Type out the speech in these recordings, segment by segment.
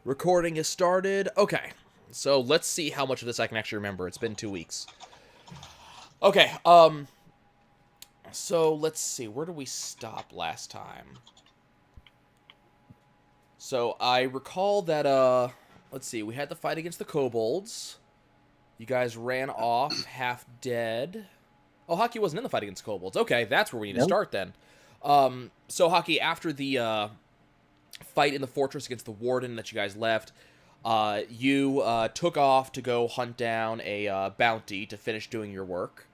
Recording is started. Okay, so let's see how much of this I can actually remember. It's been 2 weeks. Okay, so let's see. Where did we stop last time? So I recall that, let's see. We had the fight against the kobolds. You guys ran off half dead. Oh, Hockey wasn't in the fight against kobolds. Okay, that's where we need to Nope. start then. So Hockey, after the, fight in the fortress against the warden that you guys left, you took off to go hunt down a bounty to finish doing your work.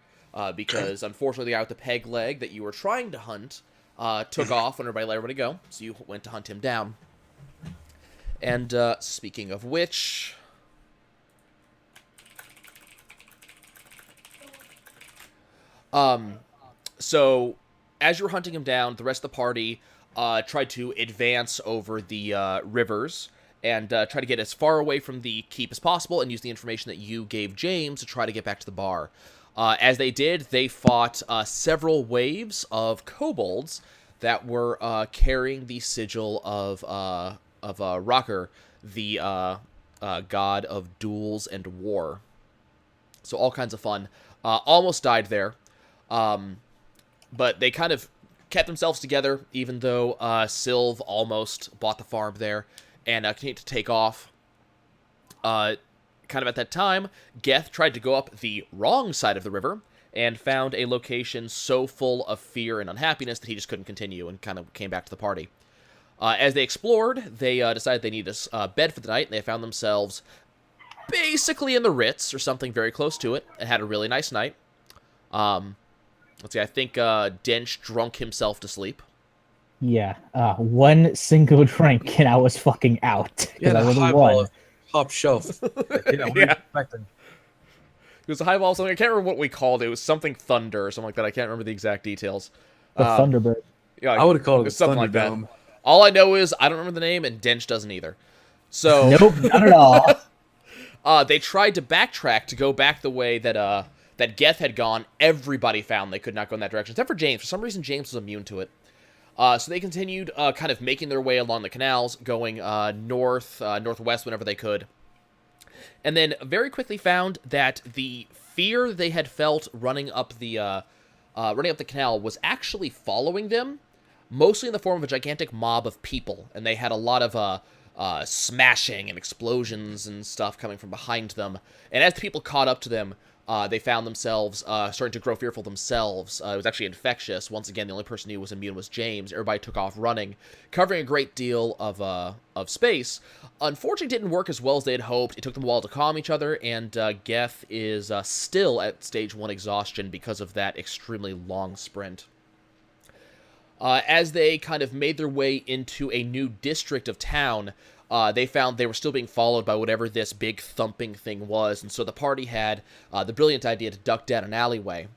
Because unfortunately, the guy with the peg leg that you were trying to hunt took off when everybody let everybody go. So you went to hunt him down. And speaking of which, so as you're hunting him down, the rest of the party tried to advance over the rivers and try to get as far away from the keep as possible and use the information that you gave James to try to get back to the bar. As they did, they fought several waves of kobolds that were carrying the sigil of Rocker, the god of duels and war. So all kinds of fun. Almost died there. But they kind of kept themselves together, even though Sylv almost bought the farm there and continued to take off. Kind of at that time, Geth tried to go up the wrong side of the river and found a location so full of fear and unhappiness that he just couldn't continue and kind of came back to the party. As they explored, they decided they needed a bed for the night, and they found themselves basically in the Ritz or something very close to it and had a really nice night. Let's see, I think Dench drunk himself to sleep. Yeah, one single drink and I was fucking out. Yeah, I the was highball one. of top shelf. Like, what are you Yeah. expecting? It was a highball, something I can't remember what we called it. It was something Thunder or something like that. I can't remember the exact details. The Thunderbird. Yeah, I would have called it something like that. Thunderdome. All I know is I don't remember the name, and Dench doesn't either. So Nope, not at all. they tried to backtrack to go back the way that that Geth had gone. Everybody found they could not go in that direction, except for James. For some reason, James was immune to it. So they continued kind of making their way along the canals, going northwest whenever they could. And then very quickly found that the fear they had felt running up the canal was actually following them, mostly in the form of a gigantic mob of people. And they had a lot of smashing and explosions and stuff coming from behind them. And as the people caught up to them, they found themselves starting to grow fearful themselves. It was actually infectious. Once again, the only person who was immune was James. Everybody took off running, covering a great deal of space. Unfortunately, it didn't work as well as they had hoped. It took them a while to calm each other, and Geth is still at stage 1 exhaustion because of that extremely long sprint. As they kind of made their way into a new district of town, they found they were still being followed by whatever this big thumping thing was, and so the party had the brilliant idea to duck down an alleyway.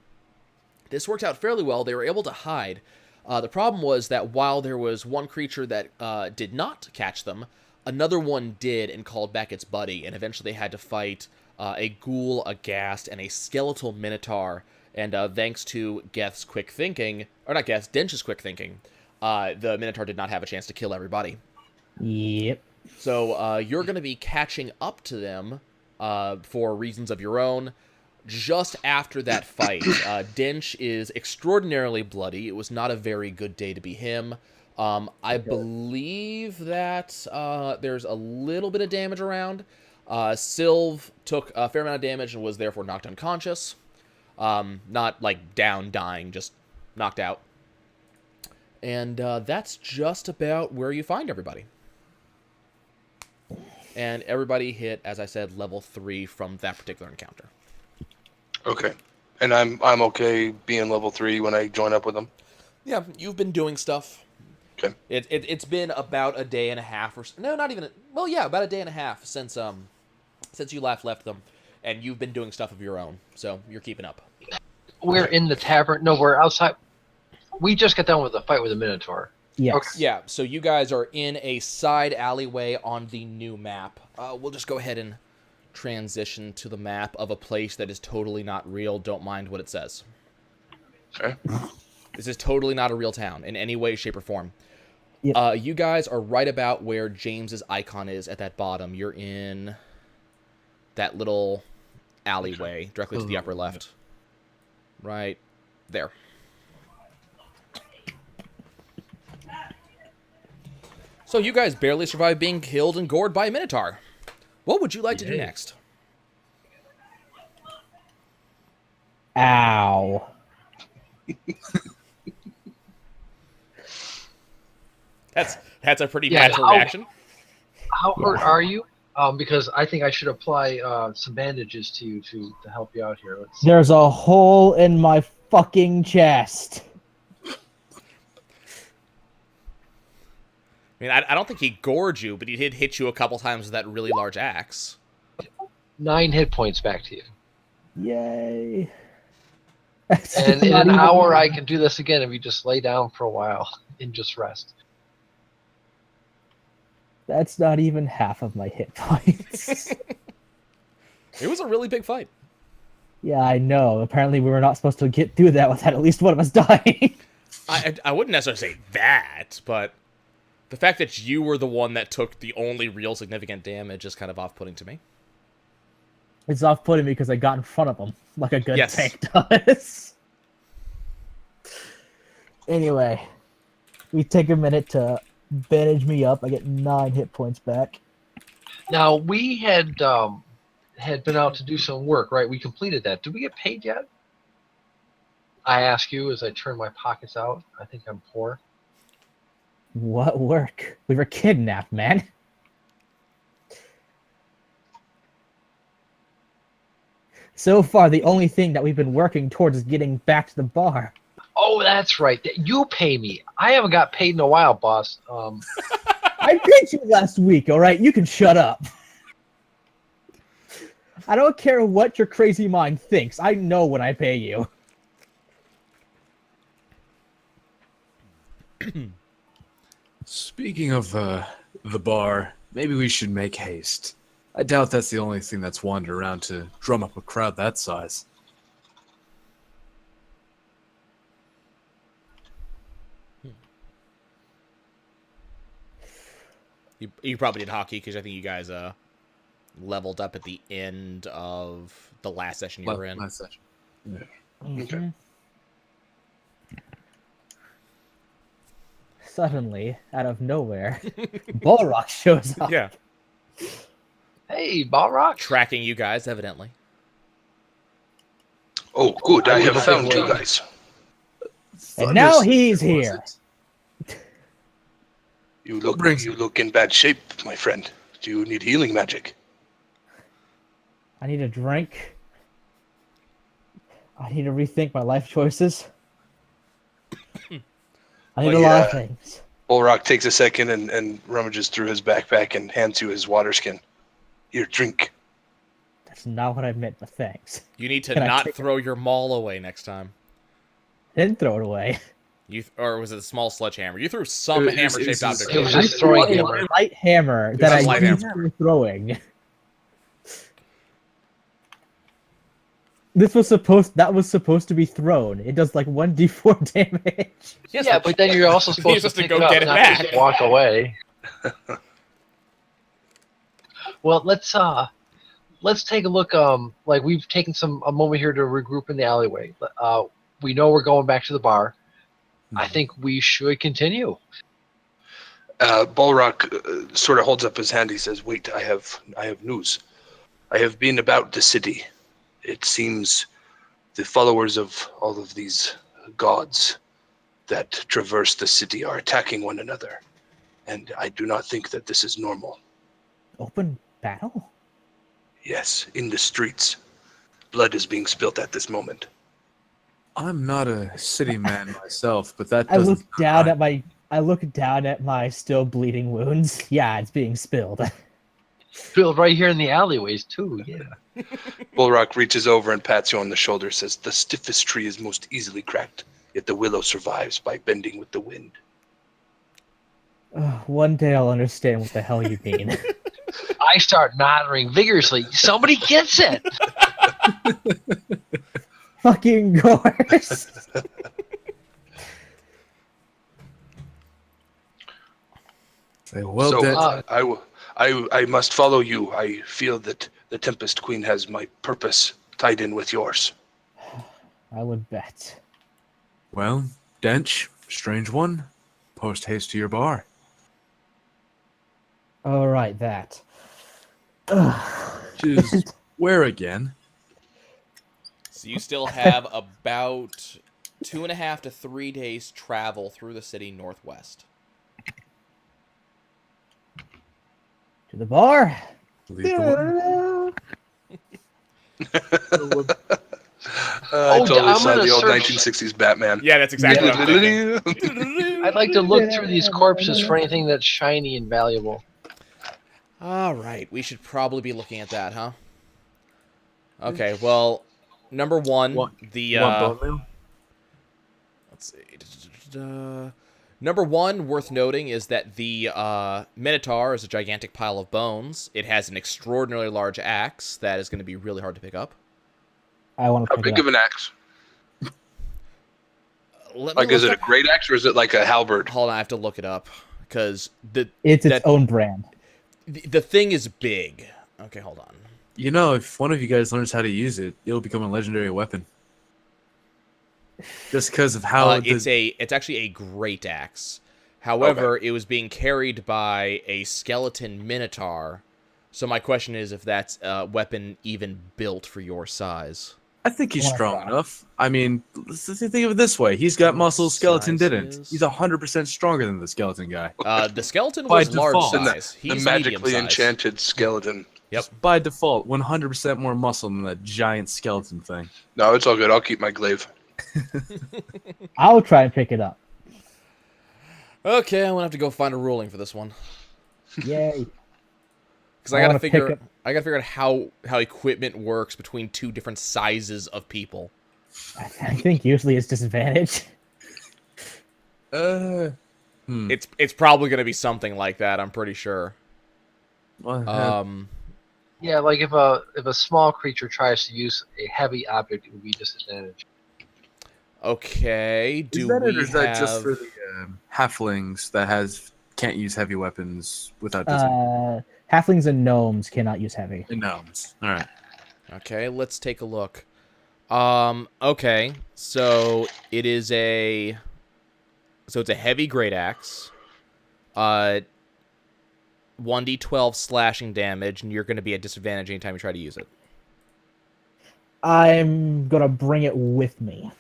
This worked out fairly well. They were able to hide. The problem was that while there was one creature that did not catch them, another one did and called back its buddy, and eventually they had to fight a ghoul, a ghast, and a skeletal minotaur. And thanks to Geth's quick thinking, or not Geth's, Dench's quick thinking, the minotaur did not have a chance to kill everybody. Yep. So you're going to be catching up to them for reasons of your own. Just after that fight, Dench is extraordinarily bloody. It was not a very good day to be him. I believe that there's a little bit of damage around. Sylv took a fair amount of damage and was therefore knocked unconscious. Not like down, dying, just knocked out. And that's just about where you find everybody. And everybody hit, as I said, level 3 from that particular encounter. Okay. And I'm okay being level 3 when I join up with them? Yeah, you've been doing stuff. Okay. It's been about a day and a half or no, not even. Well, yeah, about a day and a half since you left them, and you've been doing stuff of your own, so you're keeping up. We're in the tavern. No, we're outside. We just got done with the fight with the Minotaur. Yes. Okay. Yeah, so you guys are in a side alleyway on the new map. We'll just go ahead and transition to the map of a place that is totally not real. Don't mind what it says. Okay. This is totally not a real town in any way, shape, or form. Yep. You guys are right about where James's icon is at that bottom. You're in that little alleyway directly to the upper left. Right there. So you guys barely survived being killed and gored by a Minotaur. What would you like to do next? Ow. That's a pretty natural reaction. How hurt are you? Because I think I should apply some bandages to you to help you out here. Let's see. There's a hole in my fucking chest. I mean, I don't think he gored you, but he did hit you a couple times with that really large axe. 9 hit points back to you. Yay. And in an hour, I can do this again if you just lay down for a while and just rest. That's not even half of my hit points. It was a really big fight. Yeah, I know. Apparently we were not supposed to get through that without at least one of us dying. I wouldn't necessarily say that, but the fact that you were the one that took the only real significant damage is kind of off-putting to me. It's off-putting because I got in front of him, like a good Yes. tank does. Anyway, we take a minute to bandage me up. I get 9 hit points back. Now, we had been out to do some work, right? We completed that. Did we get paid yet? I ask you as I turn my pockets out. I think I'm poor. What work? We were kidnapped, man. So far, the only thing that we've been working towards is getting back to the bar. Oh, that's right. You pay me. I haven't got paid in a while, boss. I paid you last week, alright? You can shut up. I don't care what your crazy mind thinks. I know when I pay you. Speaking of the bar, maybe we should make haste. I doubt that's the only thing that's wandered around to drum up a crowd that size. You probably did hockey because I think you guys leveled up at the end of the last session you were in. Last session. Yeah. Okay. Suddenly, out of nowhere, Balrock shows up. Yeah. Hey, Balrock. Tracking you guys, evidently. Oh, good. I have wouldn't found think you we're- guys. And now Thunderstick, he's was here. it? You look brings you look in bad shape, my friend. Do you need healing magic? I need a drink. I need to rethink my life choices. I need Well, a lot of yeah. things. Bullrock takes a second and rummages through his backpack and hands you his water skin. Here, drink. That's not what I meant, but thanks. You need to Can I not take throw your maul away next time. Then throw it away. Or was it a small sledgehammer? You threw some It was- hammer-shaped it was- object. it was away. just throwing a hammer. light hammer It's that a I light used hammer. for throwing. That was supposed to be thrown. It does like 1d4 damage. Yes, Yeah, but then you're also supposed supposed to to pick go it up, get it not back. just walk away. Well, let's take a look. Like we've taken a moment here to regroup in the alleyway. We know we're going back to the bar. I think we should continue. Bullrock sort of holds up his hand. He says, "Wait, I have news. I have been about the city. It seems the followers of all of these gods that traverse the city are attacking one another, and I do not think that this is normal. Open battle? Yes, in the streets, blood is being spilt at this moment." I'm not a city man myself, but that I doesn't. look down at my still bleeding wounds. Yeah, it's being spilled. Build right here in the alleyways too. Yeah. Bullrock reaches over and pats you on the shoulder, says, "The stiffest tree is most easily cracked, yet the willow survives by bending with the wind." One day I'll understand what the hell you mean. I start nodding vigorously. Somebody gets it. Fucking Gorse. Well, so that, I must follow you. I feel that the Tempest Queen has my purpose tied in with yours. I would bet. well, Dench, strange one. Post haste to your bar. All right, that. Ugh. Just where again? So you still have about 2.5 to 3 days travel through the city northwest. To the bar. Leave the one. I Oh, totally I'm saw gonna the old search- 1960s Batman. Yeah, that's exactly what I'm thinking. I'd like to look through these corpses for anything that's shiny and valuable. All right, we should probably be looking at that, huh? Okay, well, number one, What- the Want bone meal? let's see. Number one, worth noting, is that the Minotaur is a gigantic pile of bones. It has an extraordinarily large axe that is going to be really hard to pick up. I want to How pick big it of up. an axe? Let me Like, is look it a up- great axe or is it like a halberd? Hold on, I have to look it up because It's its that- own brand. the thing is big. Okay, hold on. You know, if one of you guys learns how to use it, it'll become a legendary weapon. Just because of how It's actually a great axe. However, it was being carried by a skeleton minotaur. So my question is if that's a weapon even built for your size. I think he's Wanna strong try. enough. I mean, let's think of it this way: he's got muscles, skeleton Size didn't. is- He's 100% stronger than the skeleton guy. The skeleton By was large default. size. The He's magically medium size. enchanted skeleton. Yep. By default, 100% more muscle than that giant skeleton thing. No, it's all good. I'll keep my glaive. I'll try and pick it up. Okay, I'm gonna have to go find a ruling for this one Yay. because I I gotta wanna figure. pick I gotta figure out how equipment works between two different sizes of people. I think usually it's disadvantage. It's probably gonna be something like that. I'm pretty sure. Well, Yeah, like if a small creature tries to use a heavy object, it would be disadvantage. Okay. is Do that we it, or is that just have- for the halflings that can't use heavy weapons without disadvantage? Halflings and gnomes cannot use heavy. And gnomes. All right. Okay, let's take a look. Okay, so it's a heavy great axe. 1d12 slashing damage, and you're going to be at disadvantage anytime you try to use it. I'm gonna bring it with me.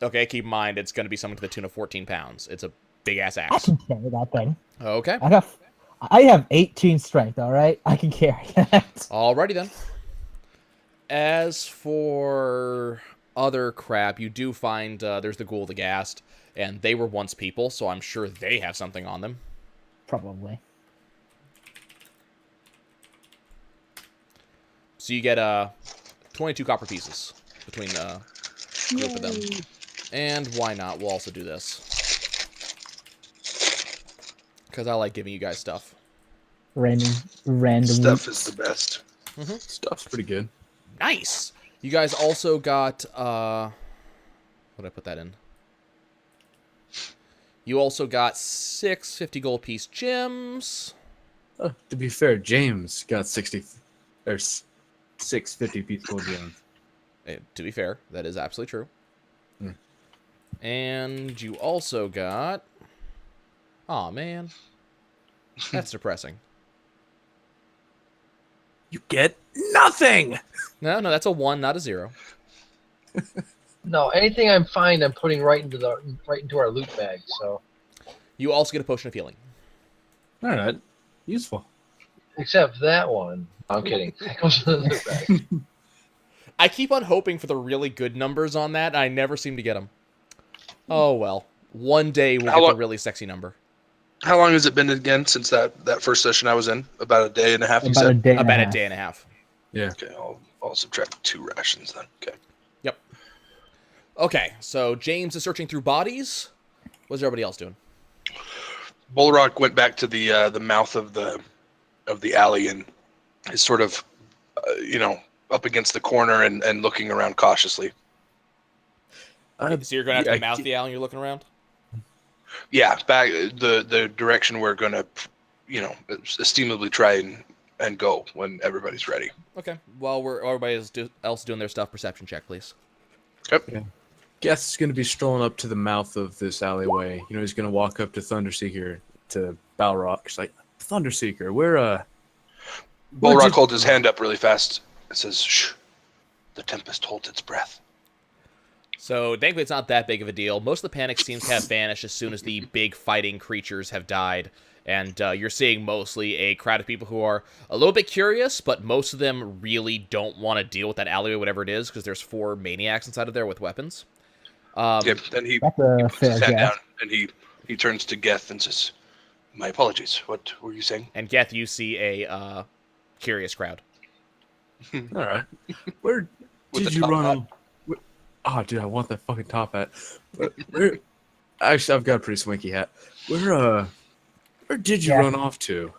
Okay, keep in mind it's going to be something to the tune of 14 pounds. It's a big ass I axe. can carry that thing. Okay, I have 18 strength. All right, I can carry that. alrighty then. As for other crap, you do find there's the Ghoul of the Ghast, and they were once people, so I'm sure they have something on them. Probably. So you get 22 copper pieces between the group of them. And why not? We'll also do this. Because I like giving you guys stuff. Random. Stuff loot. is the best. Stuff's pretty good. Nice! You guys also got, what did I put that in? You also got 6 50 gold piece gems. To be fair, James got 60 or 6 50-piece gold gems. To be fair, that is absolutely true. Hmm. And you also got... Aw, man. That's depressing. You get nothing. No, that's a 1, not a 0. No, anything I'm finding, I'm putting right into our loot bag. So, You also get a potion of healing. All right, useful. except that one. I'm kidding. That goes in the loot bag. I keep on hoping for the really good numbers on that, and I never seem to get them. Oh, well. One day we'll How get lo- the really sexy number. How long has it been again since that first session I was in? About a day and a half, you About a said? day. and About a half. day and a half. Yeah. Okay, I'll subtract 2 rations then. Okay. Yep. Okay, so James is searching through bodies. What's everybody else doing? Bullrock went back to the mouth of the alley and is sort of, up against the corner and looking around cautiously. So you're going to have yeah, to mouth the alley and you're looking around? Yeah, back the direction we're gonna, esteemably try and go when everybody's ready. Okay. While everybody else doing their stuff, perception check, please. Okay. Geth's gonna be strolling up to the mouth of this alleyway. He's gonna walk up to Thunderseeker, to Balrog. He's like, Thunderseeker, where'd Balrog you- holds his hand up really fast and says, "Shh, the tempest holds its breath." So, thankfully, it's not that big of a deal. Most of the panic seems to have vanished as soon as the big fighting creatures have died. And you're seeing mostly a crowd of people who are a little bit curious, but most of them really don't want to deal with that alleyway, whatever it is, because there's 4 maniacs inside of there with weapons. Then he That's a puts fair his hand guess. down and he turns to Geth and says, "My apologies. What were you saying?" And Geth, you see a curious crowd. All right. Where With did the you top run hat. on? Oh, dude, I want that fucking top hat. Where? Actually, I've got a pretty swanky hat. Where did you Yeah. run off to?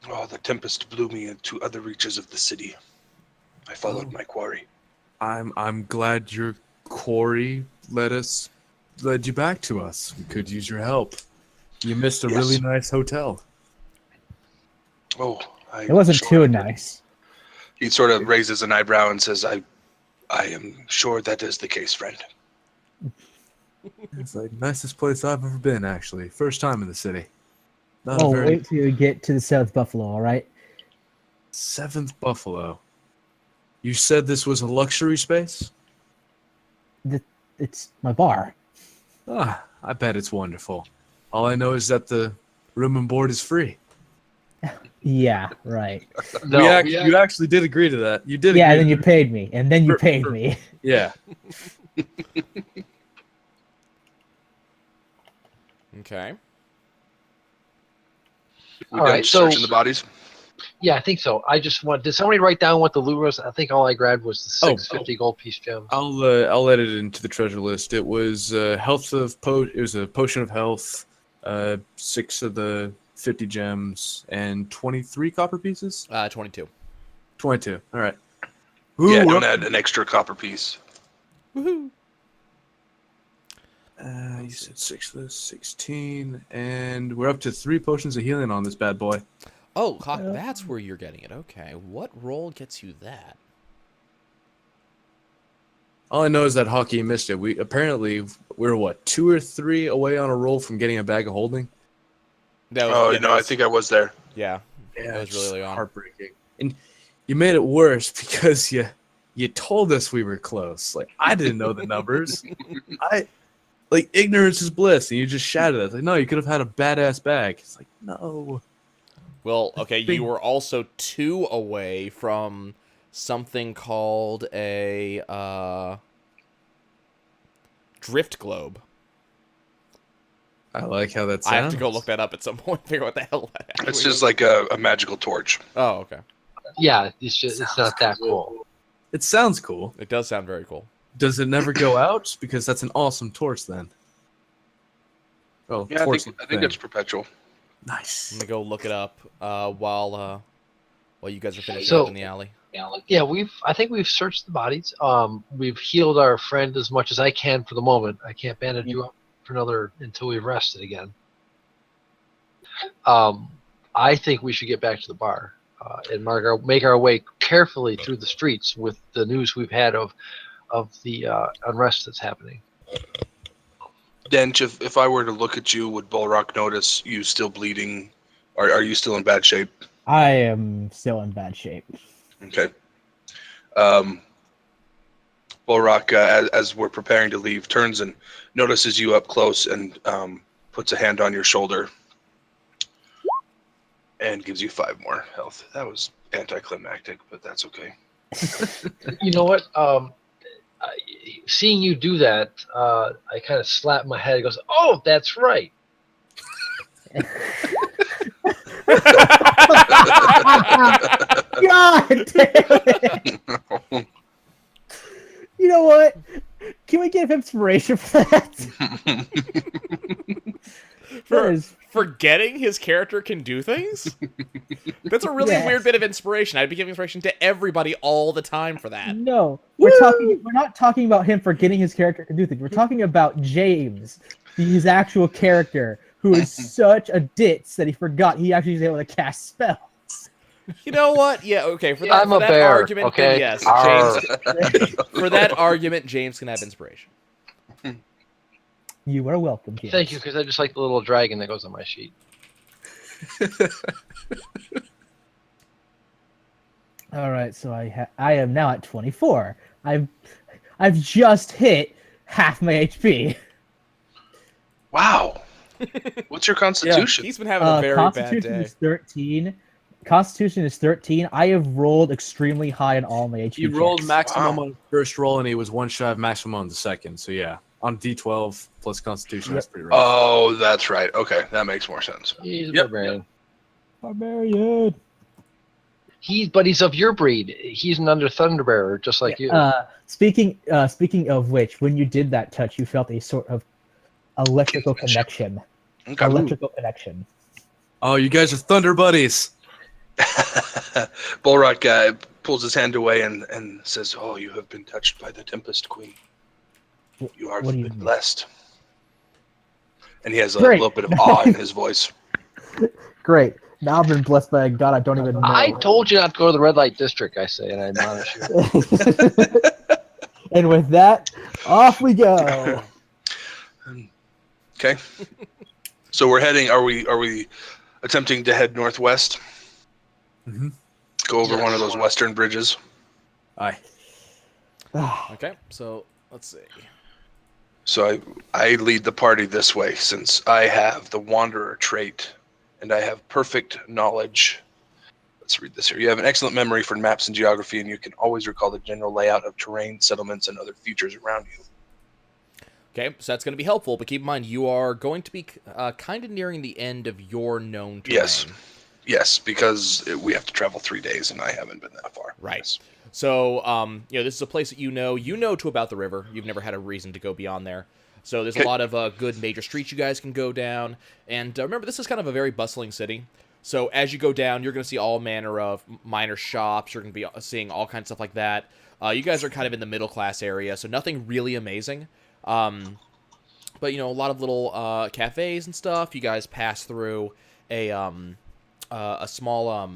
Oh, the tempest blew me into other reaches of the city. I followed my quarry. I'm glad your quarry led you back to us. We could use your help. You missed a Yes. really nice hotel. Oh, It wasn't too nice. He sort of raises an eyebrow and says, I am sure that is the case, friend." It's like nicest place I've ever been, actually. First time in the city. Not Oh, a very wait till you get to the South Buffalo, all right? 7th Buffalo. You said this was a luxury space? It's my bar. Ah, I bet it's wonderful. All I know is that the room and board is free. Yeah, right. No, You actually did agree to that. You did Yeah, and agree then you to paid me, and then you For- paid for- me. Yeah. Okay. We All done right, so- searching the bodies. Yeah, I think so. I just want. Did somebody write down what the loot was? I think all I grabbed was the Oh, 650 gold piece gems. I'll add it into the treasure list. It was it was a potion of health, 6 of the 50 gems, and 23 copper pieces. 22. 22. All right. Yeah, Ooh, don't add an extra copper piece. Woohoo! you said 6 of those, 16, and we're up to 3 potions of healing on this bad boy. Oh, Hawk, that's where you're getting it. Okay. What roll gets you that? All I know is that Hockey missed it. We're what, 2 or 3 away on a roll from getting a bag of holding. That was, Oh, yeah, no, that I was- think I was there. Yeah. Yeah, That was it's really early on. heartbreaking. And you made it worse because you told us we were close. Like, I didn't know the numbers. Ignorance is bliss, and you just shouted at us. Like, no, you could have had a badass bag. It's like, no. Well, okay, Big- you were also 2 away from something called a drift globe. I like how that sounds. I have to go look that up at some point. Figure out what the hell that It's actually just is. like a magical torch. Oh, okay. Yeah, it's not that cool. It sounds cool. It does sound very cool. Does it never go out? Because that's an awesome torch, then. Oh, Yeah, I torch think thing. it's perpetual. Nice. I'm gonna go look it up while you guys are finishing So- up in the alley. Yeah, I think we've searched the bodies. We've healed our friend as much as I can for the moment. I can't bandage you up for another until we've rested again. I think we should get back to the bar and make our way carefully through the streets with the news we've had of the unrest that's happening. Dench, if I were to look at you, would Bulrock notice you still bleeding? Are you still in bad shape? I am still in bad shape. Okay. Bulrock, as we're preparing to leave, turns and notices you up close and puts a hand on your shoulder and gives you 5 more health. That was anticlimactic, but that's okay. You know what? Seeing you do that, I kind of slap my head. It goes, "Oh, that's right." God damn it! You know what? Can we give inspiration for that? That is- Forgetting his character can do things? That's a really Yes. weird bit of inspiration. I'd be giving inspiration to everybody all the time for that. No, we're not talking about him forgetting his character can do things. We're talking about James his actual character, who is such a ditz that he forgot he actually is able to cast spells. You know what? Yeah, okay. For that, I'm for a that bear, argument, then okay? yes, Arr. James. For that argument, James can have inspiration. You are welcome, James. Thank you, because I just like the little dragon that goes on my sheet. All right, so I am now at 24. I've just hit half my HP. Wow. What's your constitution? He's been having a very bad Constitution day. is 13. Constitution is 13. I have rolled extremely high on all my HP. He rolled checks. maximum Wow. on the first roll, and he was one shy of maximum on the second. So yeah, on D12 plus Constitution, that's pretty rough. Oh, that's right. Okay, that makes more sense. He's a Yep. barbarian. Barbarian. But he's of your breed. He's an under Thunderbearer, just like you. Speaking of which, when you did that touch, you felt a sort of electrical connection. Okay. Electrical connection. Oh, you guys are Thunder buddies. Bullrock guy pulls his hand away and says, "Oh, you have been touched by the Tempest Queen. You are What do you mean? blessed." And he has a Great. little bit of awe in his voice. Great. Now I've been blessed by a god I don't even know. I told you not to go to the red light district, I say, and I admonish you. And with that, off we go. Okay. So we're heading. Are we attempting to head northwest? Mhm. Go over one of those western bridges. Aye. Okay, so let's see. So I lead the party this way since I have the Wanderer trait and I have perfect knowledge. Let's read this here. You have an excellent memory for maps and geography, and you can always recall the general layout of terrain, settlements, and other features around you. Okay, so that's going to be helpful, but keep in mind you are going to be kind of nearing the end of your known terrain. Yes, because we have to travel 3 days, and I haven't been that far. Right. Yes. So, this is a place that you know to about the river. You've never had a reason to go beyond there. So there's a Okay. lot of good major streets you guys can go down. And remember, this is kind of a very bustling city. So as you go down, you're going to see all manner of minor shops. You're going to be seeing all kinds of stuff like that. You guys are kind of in the middle class area, so nothing really amazing. But, a lot of little cafes and stuff. You guys pass through a small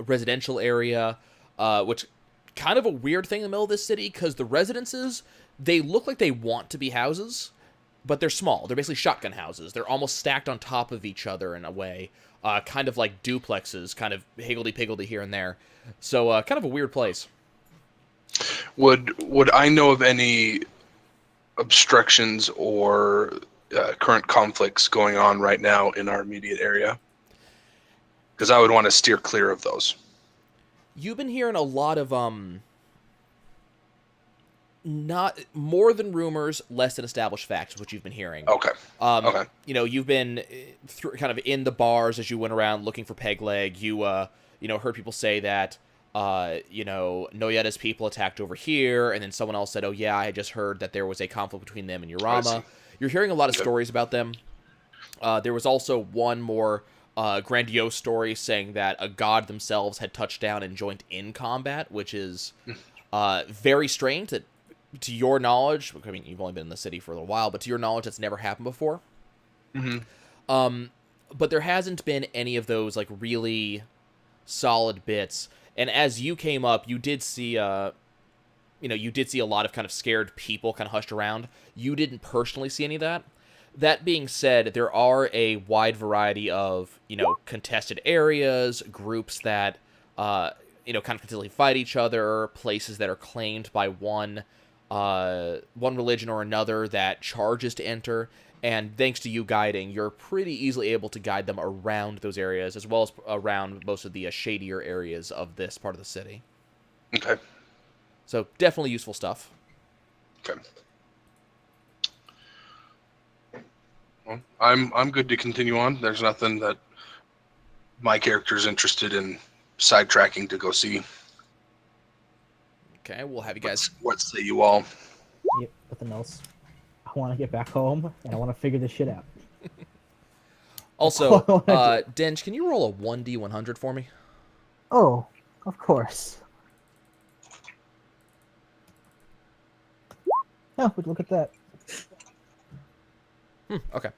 residential area, which kind of a weird thing in the middle of this city because the residences, they look like they want to be houses, but they're small. They're basically shotgun houses. They're almost stacked on top of each other in a way, kind of like duplexes, kind of higgledy-piggledy here and there. So kind of a weird place. Would I know of any obstructions or current conflicts going on right now in our immediate area? Because I would want to steer clear of those. You've been hearing a lot of not more than rumors, less than established facts, what you've been hearing. Okay. Okay. You've been kind of in the bars as you went around looking for Pegleg. You heard people say that Noyeta's people attacked over here, and then someone else said, "Oh yeah, I had just heard that there was a conflict between them and Urama." You're hearing a lot of stories about them. There was also one more grandiose story saying that a god themselves had touched down and joined in combat, which is very strange. That, to your knowledge, I mean, you've only been in the city for a little while, but to your knowledge, that's never happened before. Mm-hmm. But there hasn't been any of those like really solid bits. And as you came up, you did see a lot of kind of scared people kind of hushed around. You didn't personally see any of that. That being said, there are a wide variety of, contested areas, groups that, kind of continually fight each other, places that are claimed by one religion or another that charges to enter. And thanks to you guiding, you're pretty easily able to guide them around those areas, as well as around most of the shadier areas of this part of the city. Okay. So definitely useful stuff. Okay. Well, I'm good to continue on. There's nothing that my character's interested in sidetracking to go see. Okay, we'll have you guys. What say you all? Yep, nothing else. I want to get back home and I want to figure this shit out. Also, Denj, can you roll a 1d100 for me? Oh, of course. Oh, but look at that. Okay.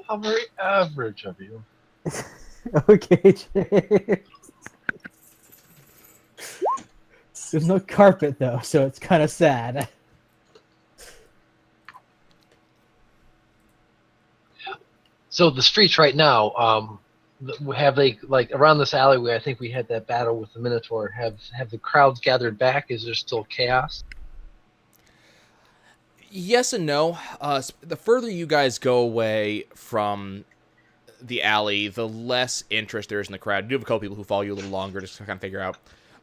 How very average of you. Okay, James. There's no carpet though, so it's kind of sad. So the streets right now, have they like around this alleyway? I think we had that battle with the Minotaur. Have the crowds gathered back? Is there still chaos? Yes and no. The further you guys go away from the alley, the less interest there is in the crowd. You do have a couple people who follow you a little longer just to kind of figure out,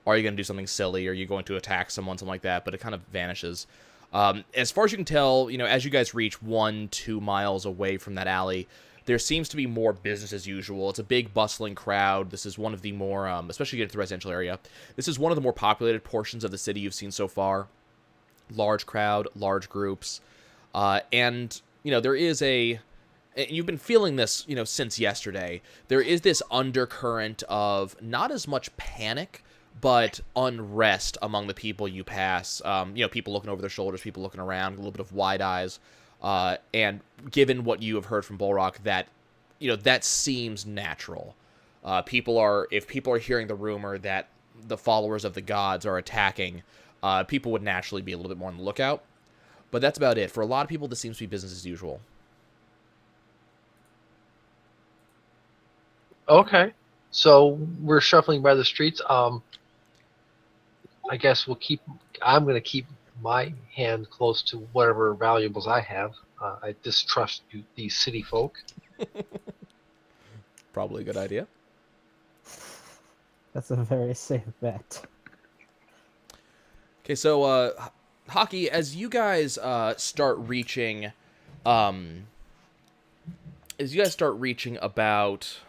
are you going to do something silly? Are you going to attack someone, something like that? But it kind of vanishes. As far as you can tell, as you guys reach 1-2 miles away from that alley, there seems to be more business as usual. It's a big, bustling crowd. This is one of the more, especially getting to the residential area, this is one of the more populated portions of the city you've seen so far. Large crowd, large groups. And there is and you've been feeling this, since yesterday. There is this undercurrent of not as much panic, but unrest among the people you pass. People looking over their shoulders, people looking around, a little bit of wide eyes. And given what you have heard from Bullrock, that that seems natural. If people are hearing the rumor that the followers of the gods are attacking, people would naturally be a little bit more on the lookout. But that's about it. For a lot of people, this seems to be business as usual. Okay, so we're shuffling by the streets. I guess I'm going to keep my hand close to whatever valuables I have. I distrust these city folk. Probably a good idea. That's a very safe bet. Okay, so Hockey, as you guys start reaching, about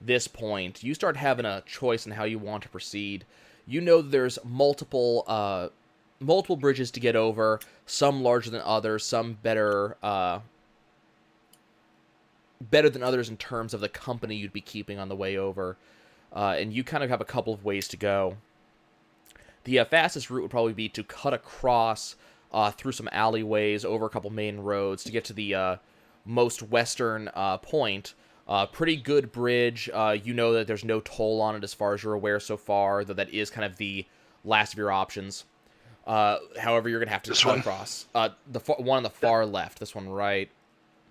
this point, you start having a choice in how you want to proceed. There's multiple bridges to get over, some larger than others, some better than others in terms of the company you'd be keeping on the way over. And you kind of have a couple of ways to go. The fastest route would probably be to cut across through some alleyways, over a couple main roads to get to the most western point. Pretty good bridge. That there's no toll on it as far as you're aware so far, though that is kind of the last of your options. However, you're going to have to cut across. The one on the far left, this one right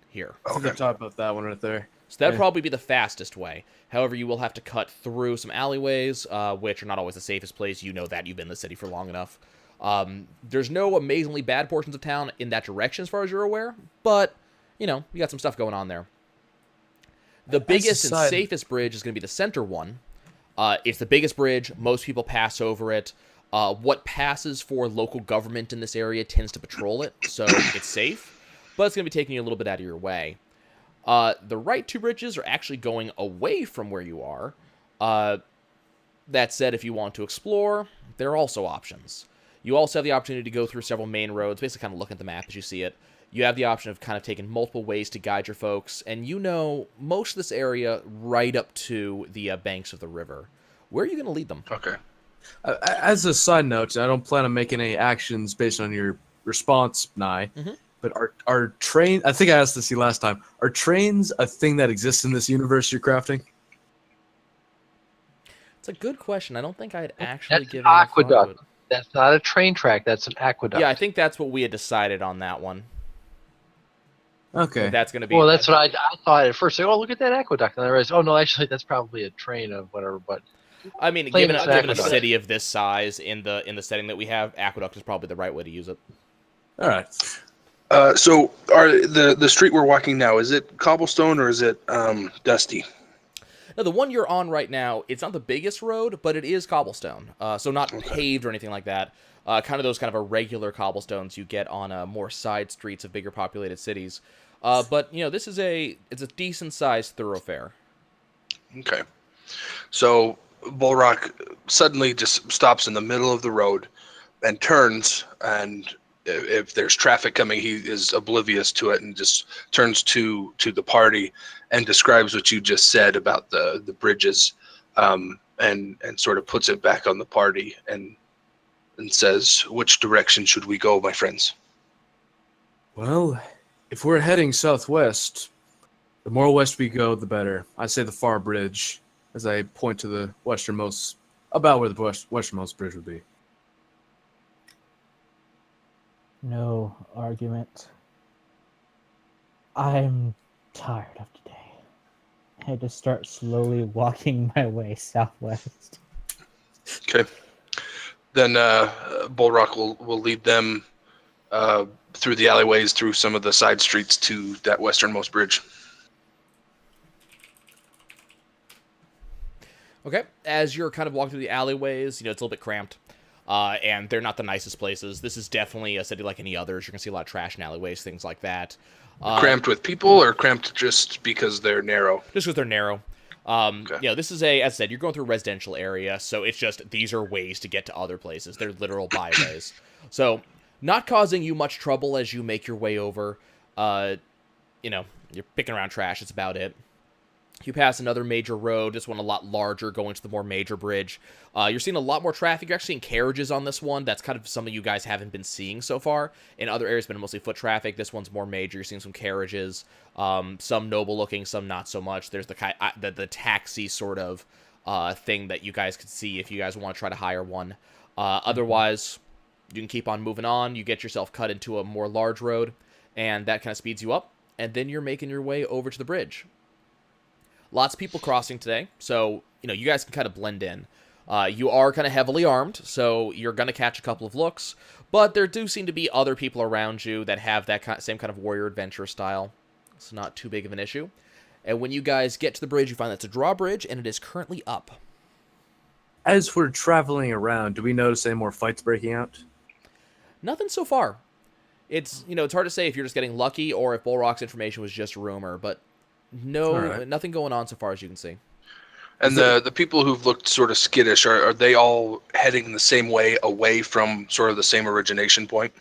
here. I think I talked about that one right there. So that'd probably be the fastest way. However, you will have to cut through some alleyways, which are not always the safest place. You've been in the city for long enough. There's no amazingly bad portions of town in that direction as far as you're aware, but, you got some stuff going on there. The biggest and safest bridge is going to be the center one. It's the biggest bridge. Most people pass over it. What passes for local government in this area tends to patrol it, so it's safe, but it's going to be taking you a little bit out of your way. The right two bridges are actually going away from where you are. That said, if you want to explore, there are also options. You also have the opportunity to go through several main roads, basically kind of look at the map as you see it. You have the option of kind of taking multiple ways to guide your folks, and most of this area right up to the banks of the river. Where are you going to lead them? Okay. As a side note, I don't plan on making any actions based on your response, Nye. Mm-hmm. But are train? I think I asked this to you last time. Are trains a thing that exists in this universe you're crafting? It's a good question. I don't think I had actually That's given an enough thought to aqueduct. it. That's not a train track. That's an aqueduct. Yeah, I think that's what we had decided on that one. Okay. That's going to be. Well, that's what I thought at first. Like, oh, look at that aqueduct, and I realized, oh no, actually, that's probably a train of whatever. But I mean, given a city of this size in the setting that we have, aqueduct is probably the right way to use it. All right. So, are the street we're walking now, is it cobblestone or is it dusty? Now, the one you're on right now, it's not the biggest road, but it is cobblestone. So not paved or anything like that. Kind of those kind of irregular cobblestones you get on more side streets of bigger populated cities. But this is it's a decent sized thoroughfare. Okay. So Bullrock suddenly just stops in the middle of the road and turns, and if there's traffic coming, he is oblivious to it and just turns to the party and describes what you just said about the bridges, and sort of puts it back on the party and and says, "Which direction should we go, my friends?" Well, if we're heading southwest, the more west we go, the better. I say the far bridge, as I point to the westernmost, about where the westernmost bridge would be. No argument. I'm tired of today. I had to start slowly walking my way southwest. Okay. Then Bullrock will lead them through the alleyways, through some of the side streets to that westernmost bridge. Okay, as you're kind of walking through the alleyways, it's a little bit cramped, and they're not the nicest places. This is definitely a city like any others. You're going to see a lot of trash in alleyways, things like that. Cramped with people, or cramped just because they're narrow? Just because they're narrow. Okay. This is as I said, you're going through a residential area, so it's just, these are ways to get to other places. They're literal byways. So, not causing you much trouble as you make your way over. You're picking around trash, it's about it. You pass another major road, this one a lot larger, going to the more major bridge. You're seeing a lot more traffic. You're actually seeing carriages on this one. That's kind of something you guys haven't been seeing so far. In other areas, it's been mostly foot traffic. This one's more major. You're seeing some carriages, some noble looking, some not so much. There's the taxi sort of thing that you guys could see if you guys want to try to hire one. Otherwise, you can keep on moving on. You get yourself cut into a more large road, and that kind of speeds you up. And then you're making your way over to the bridge. Lots of people crossing today, so, you guys can kind of blend in. You are kind of heavily armed, so you're going to catch a couple of looks, but there do seem to be other people around you that have that same kind of warrior adventure style. It's not too big of an issue. And when you guys get to the bridge, you find that it's a drawbridge, and it is currently up. As we're traveling around, do we notice any more fights breaking out? Nothing so far. It's, it's hard to say if you're just getting lucky or if Bullrock's information was just rumor, but no, Alright. Nothing going on so far as you can see. And the people who've looked sort of skittish, are they all heading the same way away from sort of the same origination point?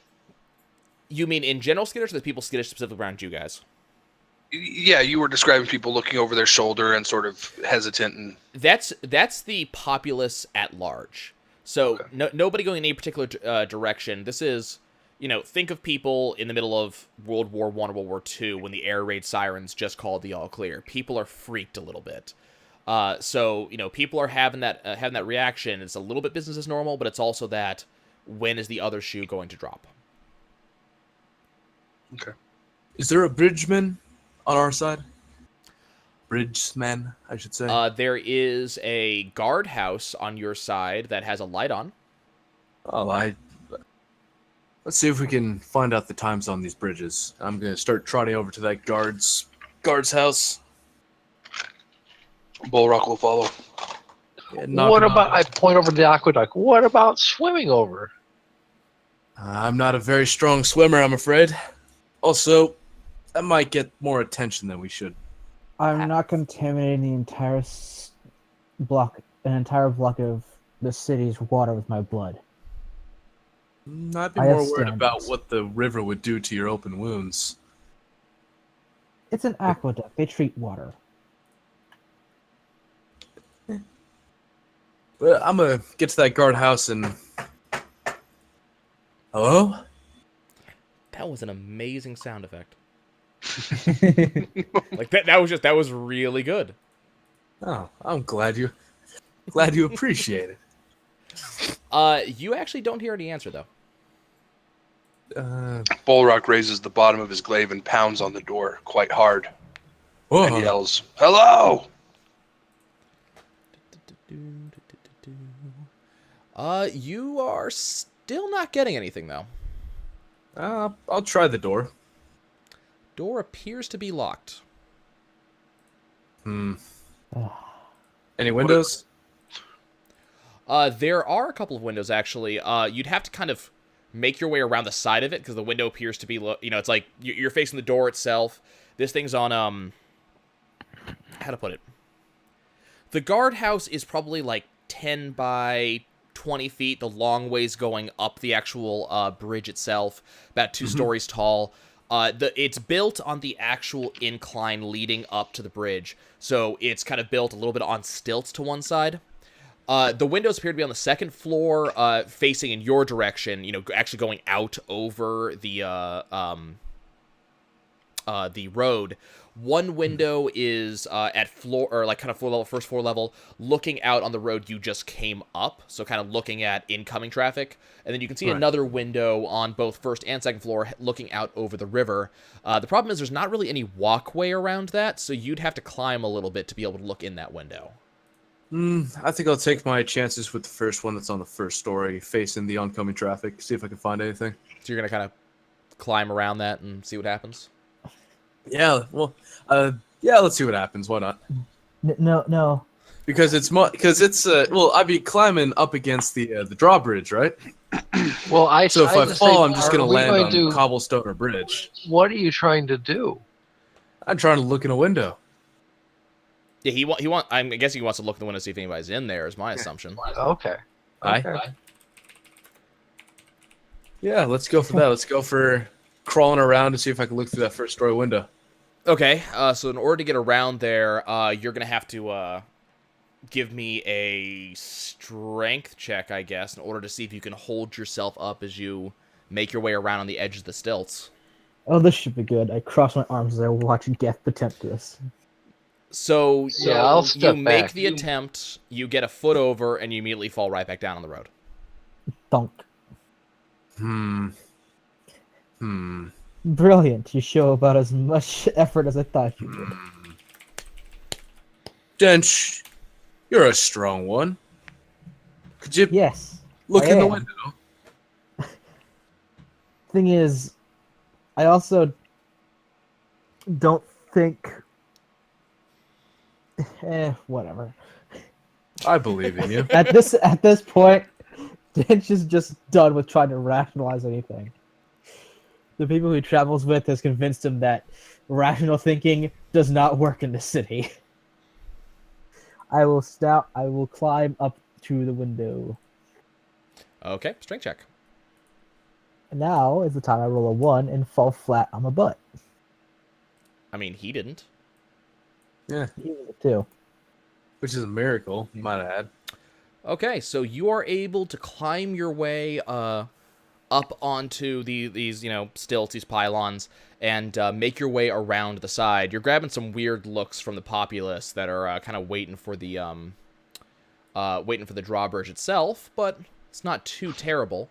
You mean in general skittish, or the people skittish specifically around you guys? Yeah, you were describing people looking over their shoulder and sort of hesitant. And That's the populace at large. So Okay. Nobody going in any particular direction. This is, think of people in the middle of World War I or World War II when the air raid sirens just called the all clear. People are freaked a little bit. So people are having that reaction. It's a little bit business as normal, but it's also that when is the other shoe going to drop? Okay. Is there a bridgeman on our side? Bridgeman, I should say. There is a guardhouse on your side that has a light on. Let's see if we can find out the times on these bridges. I'm gonna start trotting over to that guard's house. Bullrock will follow. Yeah, What about, I point over to the aqueduct, what about swimming over? I'm not a very strong swimmer, I'm afraid. Also, that might get more attention than we should. I'm not contaminating the entire entire block of the city's water with my blood. I'd be I have more worried about standards. what the river would do to your open wounds. It's an aqueduct. They treat water. But I'm gonna get to that guardhouse and... Hello? That was an amazing sound effect. Like that was really good. Oh, I'm glad you appreciate it. You actually don't hear any answer though. Bullrock raises the bottom of his glaive and pounds on the door quite hard and Whoa. yells, "Hello!" You are still not getting anything though. I'll try the door. Door appears to be locked. Any windows? There are a couple of windows actually. You'd have to kind of make your way around the side of it because the window appears to be, it's like you're facing the door itself. This thing's on how to put it? The guardhouse is probably like 10 by 20 feet, the long ways going up the actual bridge itself, about 2 stories tall. It's built on the actual incline leading up to the bridge, so it's kind of built a little bit on stilts to one side. The windows appear to be on the second floor, facing in your direction. Actually going out over the road. One window is at floor, or like kind of floor level, first floor level, looking out on the road you just came up, so kind of looking at incoming traffic. And then you can see Right. another window on both first and second floor looking out over the river. The problem is there's not really any walkway around that, so you'd have to climb a little bit to be able to look in that window. I think I'll take my chances with the first one that's on the first story, facing the oncoming traffic. See if I can find anything. So you're going to kind of climb around that and see what happens? Yeah, well, let's see what happens. Why not? No. Because I'd be climbing up against the drawbridge, right? Well, So if I say, fall, I'm just are gonna we land going on to- cobblestone or bridge. What are you trying to do? I'm trying to look in a window. Yeah, I guess he wants to look in the window to see if anybody's in there, is my assumption. Okay. Aye. Okay. Yeah, let's go for that. Let's go for crawling around to see if I can look through that first story window. Okay, so in order to get around there, you're going to have to give me a strength check, I guess, in order to see if you can hold yourself up as you make your way around on the edge of the stilts. Oh, this should be good. I cross my arms as I watch Geth attempt this. So Yeah, I'll you step make back. the attempt, you get a foot over, and you immediately fall right back down on the road. Thunk. Brilliant. You show about as much effort as I thought you would. Dench, you're a strong one. Could you Yes. look I in the am. window? Thing is, I also don't think. Whatever. I believe in you. At this point, Dinch is just done with trying to rationalize anything. The people he travels with has convinced him that rational thinking does not work in the city. I will climb up to the window. Okay, strength check. Now is the time I roll a 1 and fall flat on my butt. I mean, he didn't. Yeah, He was a 2. which is a miracle, might add. Okay, so you are able to climb your way up onto these stilts, these pylons, and make your way around the side. You're grabbing some weird looks from the populace that are kind of waiting for the drawbridge itself, but it's not too terrible.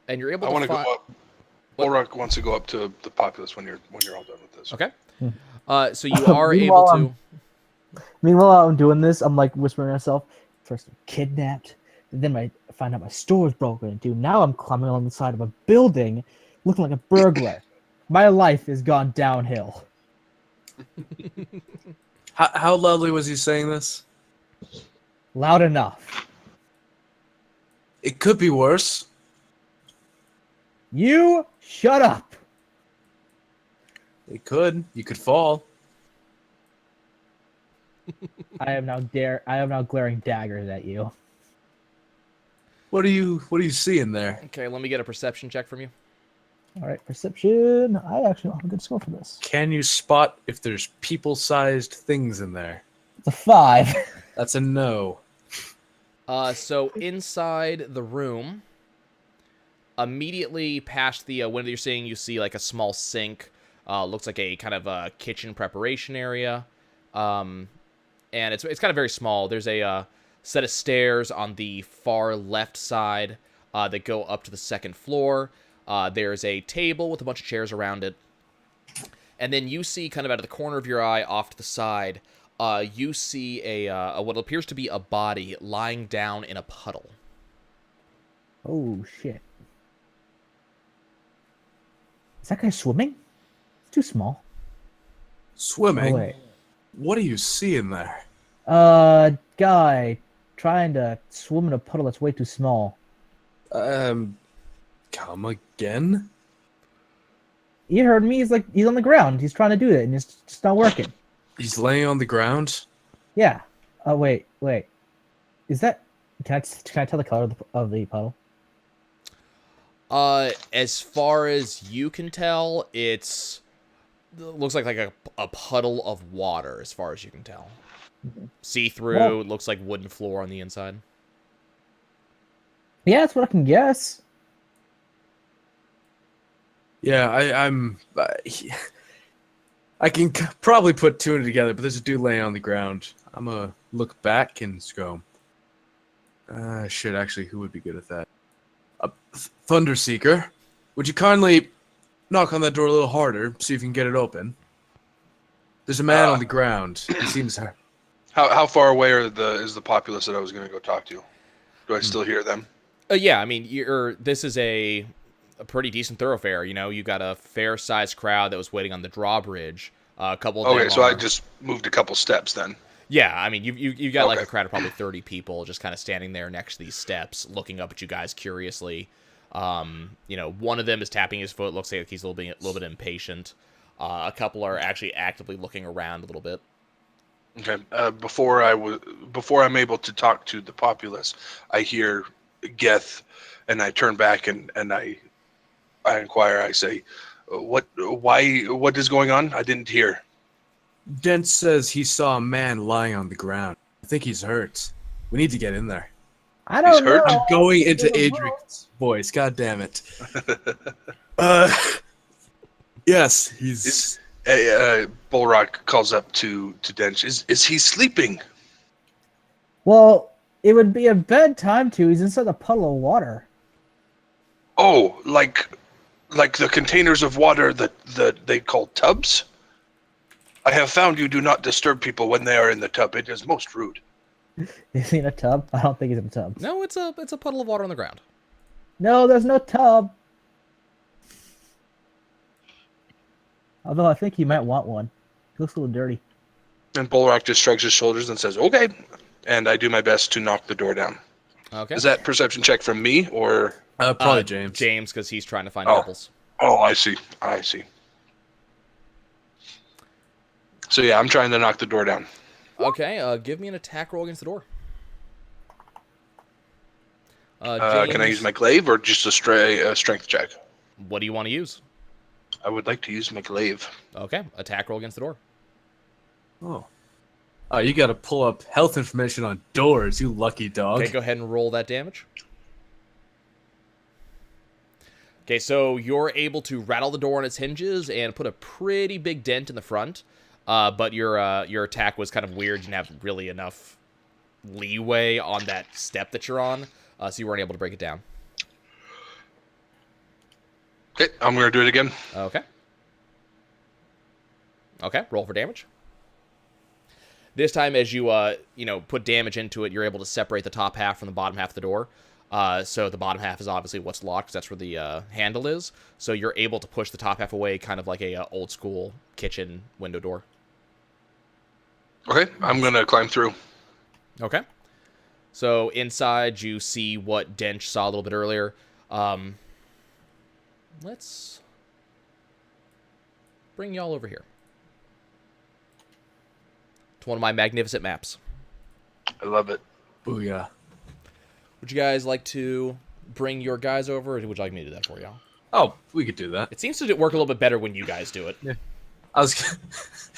And you're able I to want to go find... up. Ulrich wants to go up to the populace when you're all done with this. Okay. So you are able Meanwhile, to... Meanwhile, I'm doing this. I'm like whispering to myself. First, I'm kidnapped. Then I find out my store is broken into. Now I'm climbing along the side of a building, looking like a burglar. My life has gone downhill. How loudly was he saying this? Loud enough. It could be worse. You shut up. It could. You could fall. I am now glaring daggers at you. What do you see in there? Okay, let me get a perception check from you. All right, perception. I actually don't have a good score for this. Can you spot if there's people-sized things in there? It's a 5. That's a no. So inside the room, immediately past the window you're seeing, you see like a small sink. Looks like a kind of a kitchen preparation area. And it's kind of very small. There's a set of stairs on the far left side that go up to the second floor. There's a table with a bunch of chairs around it. And then you see, kind of out of the corner of your eye, off to the side, you see a what appears to be a body lying down in a puddle. Oh shit! Is that guy swimming? It's too small. Swimming? Oh wait. What do you see in there? Guy trying to swim in a puddle that's way too small. Come again? You heard me. He's on the ground. He's trying to do it, and it's just not working. He's laying on the ground? Yeah. Oh wait. Is that? Can I tell the color of the puddle? As far as you can tell, it looks like a puddle of water, as far as you can tell. See-through, Well- looks like wooden floor on the inside. Yeah, that's what I can guess. Yeah, I can probably put two and together, but there's a dude laying on the ground. I'm gonna look back and just go. Shit, actually, who would be good at that? Thunderseeker, would you kindly knock on that door a little harder, see if you can get it open? There's a man on the ground. He seems hurt. How far away is the populace that I was going to go talk to? Do I still hear them? Yeah, I mean, this is a pretty decent thoroughfare. You know, you got a fair-sized crowd that was waiting on the drawbridge. A couple of them Okay, so I are- just moved a couple steps then. Yeah, I mean, you got like Okay. a crowd of probably 30 people just kind of standing there next to these steps, looking up at you guys curiously. You know, one of them is tapping his foot. Looks like he's a little bit impatient. A couple are actually actively looking around a little bit. Okay. Before I'm able to talk to the populace, I hear Geth, and I turn back and I inquire. I say, what is going on? I didn't hear. Dent says he saw a man lying on the ground. I think he's hurt. We need to get in there. I don't hurt? know. I'm going into Good Adrian's voice. God damn it. Yes, he's. Bullrock calls up to Dench. Is he sleeping? Well, it would be a bad time to. He's inside a puddle of water. Oh, like the containers of water that they call tubs? I have found you do not disturb people when they are in the tub. It is most rude. Is he in a tub? I don't think he's in a tub. No, it's a puddle of water on the ground. No, there's no tub. Although I think he might want one. He looks a little dirty. And Bullrock just shrugs his shoulders and says, okay. And I do my best to knock the door down. Okay. Is that perception check from me or? Probably James. James, because he's trying to find Oh. Pebbles. Oh, I see. So yeah, I'm trying to knock the door down. Okay, give me an attack roll against the door. Can I James, use my glaive or just a strength check? What do you want to use? I would like to use my glaive. Okay, attack roll against the door. Oh, you got to pull up health information on doors, you lucky dog. Okay, go ahead and roll that damage. Okay, so you're able to rattle the door on its hinges and put a pretty big dent in the front, but your attack was kind of weird. You didn't have really enough leeway on that step that you're on, so you weren't able to break it down. Okay, I'm going to do it again. Okay. Okay, roll for damage. This time, as you put damage into it, you're able to separate the top half from the bottom half of the door. So the bottom half is obviously what's locked, 'cause that's where the handle is. So you're able to push the top half away, kind of like a old school kitchen window door. Okay, I'm going to climb through. Okay. So inside, you see what Dench saw a little bit earlier. Let's bring y'all over here to one of my magnificent maps. I love it. Booyah. Would you guys like to bring your guys over, or would you like me to do that for y'all? Oh, we could do that. It seems to work a little bit better when you guys do it. Yeah.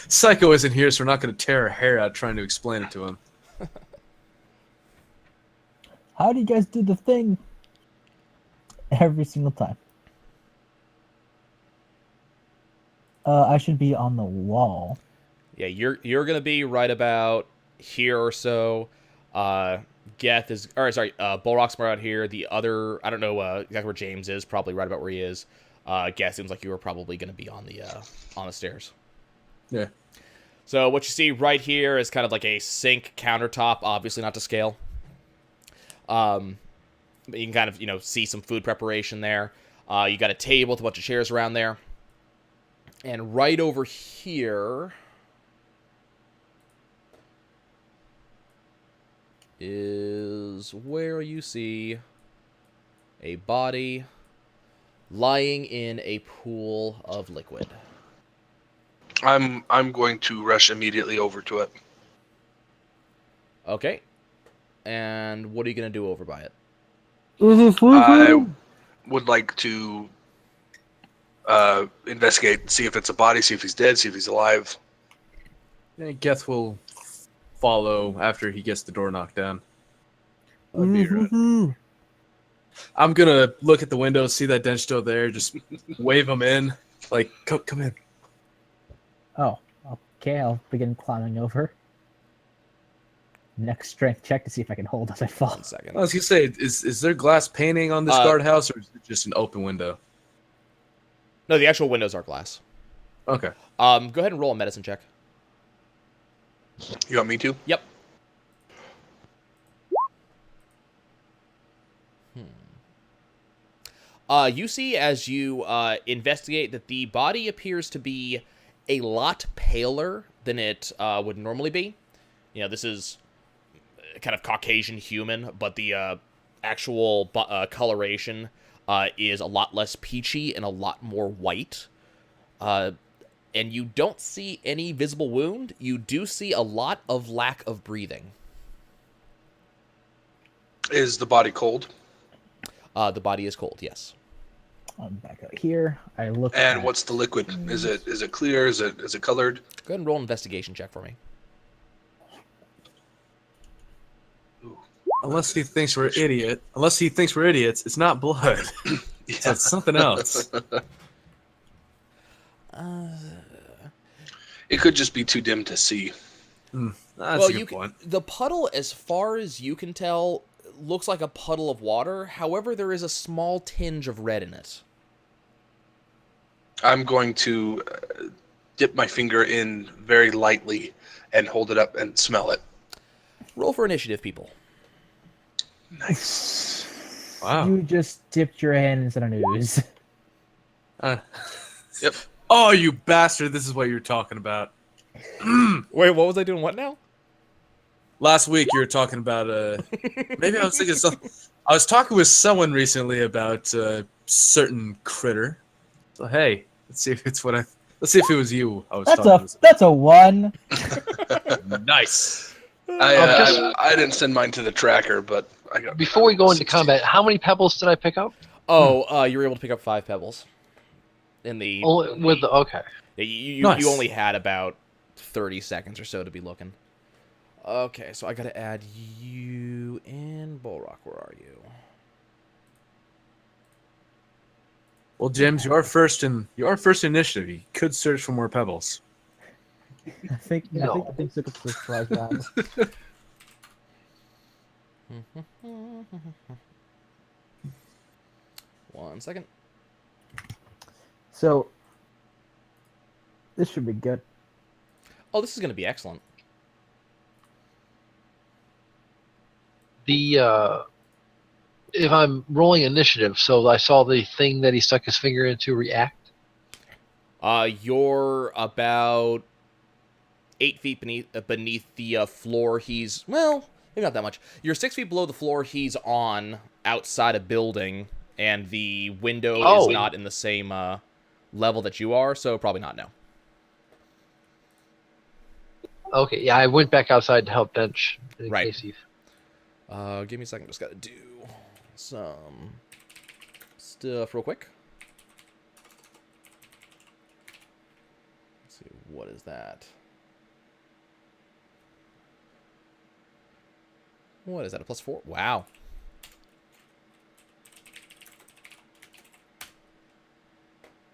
Psycho isn't here, so we're not going to tear our hair out trying to explain it to him. How do you guys do the thing? Every single time. I should be on the wall. Yeah, you're gonna be right about here or so. Geth is, or sorry, Bullrock's more out here. The other, I don't know exactly where James is. Probably right about where he is. Geth seems like you were probably gonna be on the stairs. Yeah. So what you see right here is kind of like a sink countertop, obviously not to scale. But you can kind of see some food preparation there. You got a table with a bunch of chairs around there. And right over here is where you see a body lying in a pool of liquid. I'm going to rush immediately over to it. Okay. And what are you going to do over by it? I would like to investigate, see if it's a body, see if he's dead, see if he's alive. Yeah, Geth will follow after he gets the door knocked down. That'd be right. I'm gonna look at the window, see that Dench still there, just wave him in, like, come in. Oh, okay. I'll begin climbing over. Next strength check to see if I can hold as I fall. 1 second. I was gonna say, is there glass painting on this guardhouse, or is it just an open window? No, the actual windows are glass. Okay. Go ahead and roll a medicine check. You want me to? Yep. You see as you investigate that the body appears to be a lot paler than it would normally be. You know, this is kind of Caucasian human, but the actual coloration is a lot less peachy and a lot more white. And you don't see any visible wound. You do see a lot of lack of breathing. Is the body cold? The body is cold, yes. I'm back out here. I look. And at- what's the liquid? Is it clear? Is it colored? Go ahead and roll an investigation check for me. Unless he thinks we're idiots, it's not blood. So it's something else. It could just be too dim to see. That's a good point. The puddle, as far as you can tell, looks like a puddle of water. However, there is a small tinge of red in it. I'm going to dip my finger in very lightly and hold it up and smell it. Roll for initiative, people. Nice. Wow. You just dipped your hand into the news. Yep. Oh, you bastard! This is what you're talking about. Wait, what was I doing? What now? Last week you were talking about maybe I was thinking something. I was talking with someone recently about a certain critter. So hey, let's see if it was you I was talking with. That's a 1. Nice. I didn't send mine to the tracker, but I got. Before we go into combat, how many pebbles did I pick up? Oh, you were able to pick up 5 pebbles. In the Only with the okay. Nice. You only had about 30 seconds or so to be looking. Okay, so I gotta add you and Bullrock. Where are you? Well, James, you are first in initiative. You could search for more pebbles. I think No. the thing took us to surprise battle. 1 second. So this should be good. Oh, this is gonna be excellent. The if I'm rolling initiative, so I saw the thing that he stuck his finger into react. You're about 8 feet beneath the floor. He's, well, maybe not that much. You're 6 feet below the floor he's on, outside a building, and the window is not in the same level that you are, so probably not, no. Okay, yeah, I went back outside to help Bench in Right. case he. Give me a second. Just gotta do some stuff real quick. Let's see, what is that? What is that? A +4? Wow.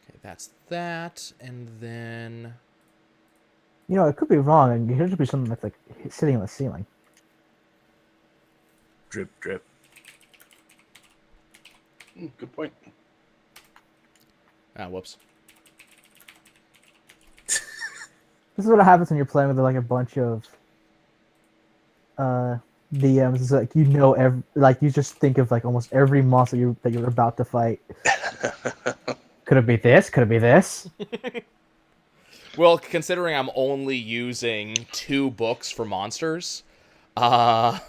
Okay, that's that, and then You know, it could be wrong, and here should be something that's like sitting on the ceiling. Drip, drip. Good point. whoops. This is what happens when you're playing with like a bunch of DMs. It's like you just think of like almost every monster that you're about to fight. Could it be this? Could it be this? Well, considering I'm only using 2 books for monsters, it's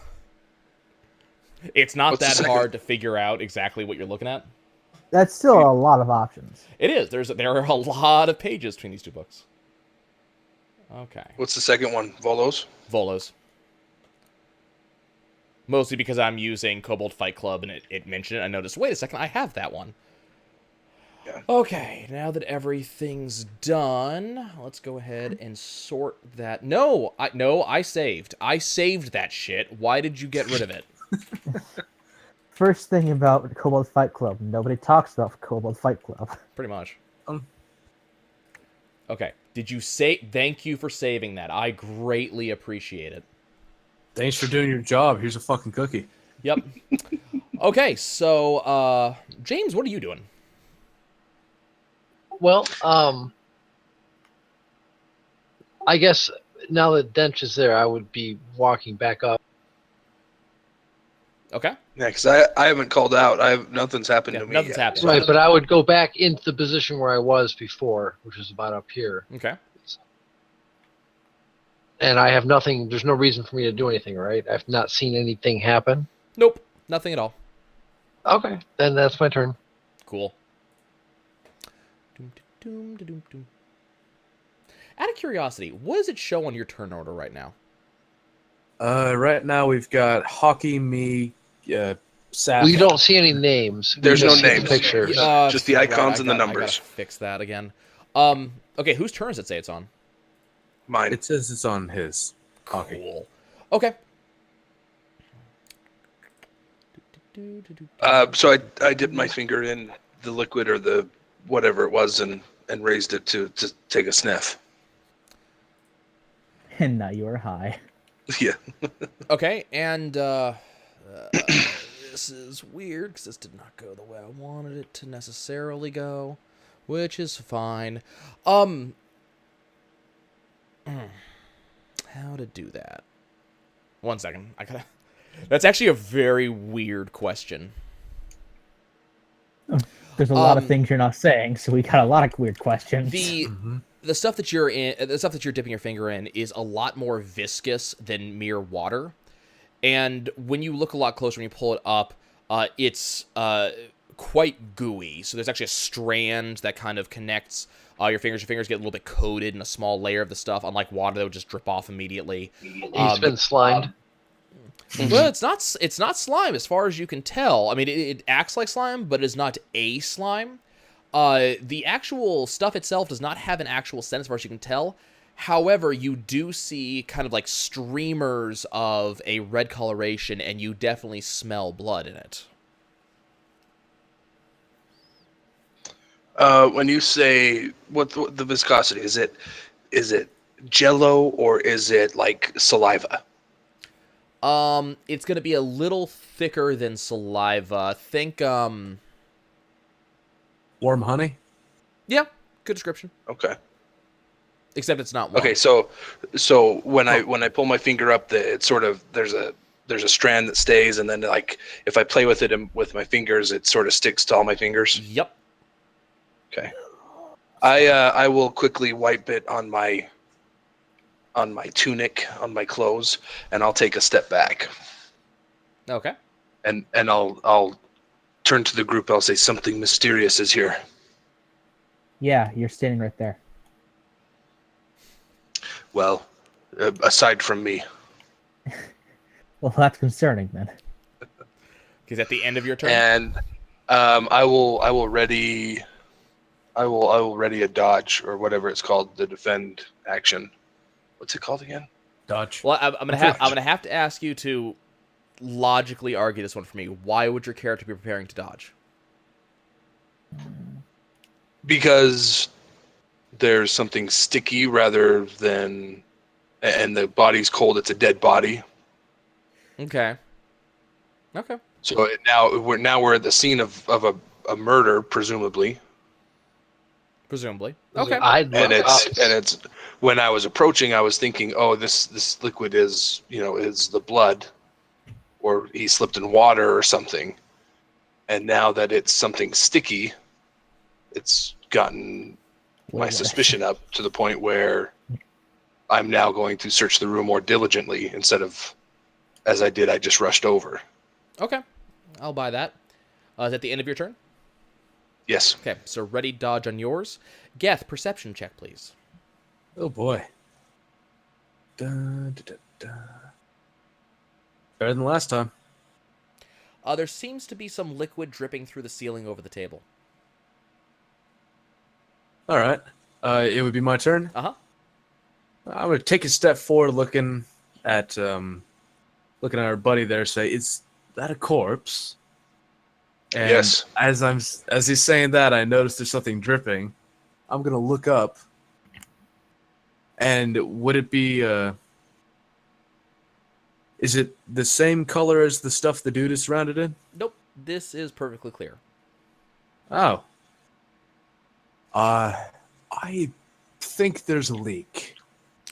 not What's the that second? hard to figure out exactly what you're looking at. That's still a lot of options. It is. There are a lot of pages between these 2 books. Okay. What's the second one? Volos? Volos. Mostly because I'm using Kobold Fight Club and it mentioned it. I noticed, wait a second, I have that one. Yeah. Okay, now that everything's done, let's go ahead and sort that. No, I saved. I saved that shit. Why did you get rid of it? first thing about Kobold Fight Club. Nobody talks about Kobold Fight Club. Pretty much. Um. Okay. Did you say thank you for saving that? I greatly appreciate it. Thanks for doing your job. Here's a fucking cookie. Yep. Okay, so James, what are you doing? Well, I guess now that Dench is there, I would be walking back up. Okay. Next, I haven't called out. Nothing's happened Yeah, to me. nothing's yet. happened. Right, but I would go back into the position where I was before, which is about up here. Okay. And I have nothing, there's no reason for me to do anything, right? I've not seen anything happen. Nope. Nothing at all. Okay, then that's my turn. Cool. Doom, doom, doom, doom. Out of curiosity, what does it show on your turn order right now? Right now we've got Hockey, me, Saf. We don't see any names. We There's just no see the names. Pictures. Just the icons and the I gotta numbers. fix that again. Okay, whose turn does it say it's on? Mine. It says it's on his Hockey. Cool. Okay. So I dipped my finger in the liquid or the whatever it was and raised it to take a sniff. And now you are high. Yeah. Okay, and this is weird because this did not go the way I wanted it to necessarily go, which is fine. How to do that? 1 second. I gotta. That's actually a very weird question. There's a lot of things you're not saying, so we got a lot of weird questions. The stuff that you're in, the stuff that you're dipping your finger in, is a lot more viscous than mere water. And when you look a lot closer, when you pull it up, it's quite gooey. So there's actually a strand that kind of connects your fingers. Your fingers get a little bit coated in a small layer of the stuff, unlike water that would just drip off immediately. He's been slimed. Well, it's not slime as far as you can tell. I mean, it acts like slime, but it is not a slime. The actual stuff itself does not have an actual scent as far as you can tell. However, you do see kind of like streamers of a red coloration, and you definitely smell blood in it. When you say what the viscosity is it Jello or is it like saliva? It's gonna be a little thicker than saliva. Think, Warm honey? yeah, good description. Okay. Except it's not warm. Okay. So when I pull my finger up, it's sort of there's a strand that stays, and then like if I play with it with my fingers, it sort of sticks to all my fingers. Yep. Okay. I will quickly wipe it on my tunic, on my clothes, and I'll take a step back. Okay. And I'll turn to the group. I'll say something mysterious is here. Yeah, you're standing right there. Well, aside from me. Well, that's concerning then. Because at the end of your turn. And I will ready a dodge or whatever it's called, the defend action. What's it called again? Dodge. Well, I'm gonna have to ask you to logically argue this one for me. Why would your character be preparing to dodge? Because there's something sticky rather than, and the body's cold. It's a dead body. Okay. Okay. So we're at the scene of a murder, presumably. Presumably. Okay. I'd And look up. it's when I was approaching, I was thinking, oh, this liquid is the blood, or he slipped in water or something. And now that it's something sticky, it's gotten my suspicion up to the point where I'm now going to search the room more diligently instead of, as I did, I just rushed over. Okay. I'll buy that. Is that the end of your turn? Yes. Okay. So ready dodge on yours. Geth, perception check, please. Oh boy. Dun, dun, dun, dun. Better than last time. There seems to be some liquid dripping through the ceiling over the table. All right. It would be my turn. Uh-huh. I'm gonna take a step forward, looking at our buddy there. Say, is that a corpse? And Yes. as he's saying that, I noticed there's something dripping. I'm gonna look up. And would it be is it the same color as the stuff the dude is surrounded in? Nope. This is perfectly clear. Oh. I think there's a leak.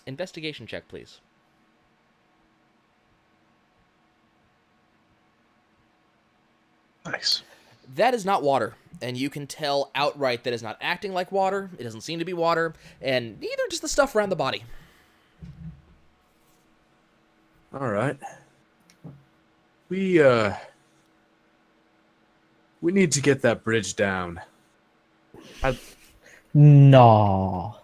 Investigation check, please. Nice. That is not water, and you can tell outright that it's not acting like water. It doesn't seem to be water, and neither does the stuff around the body. All right. We need to get that bridge down. No.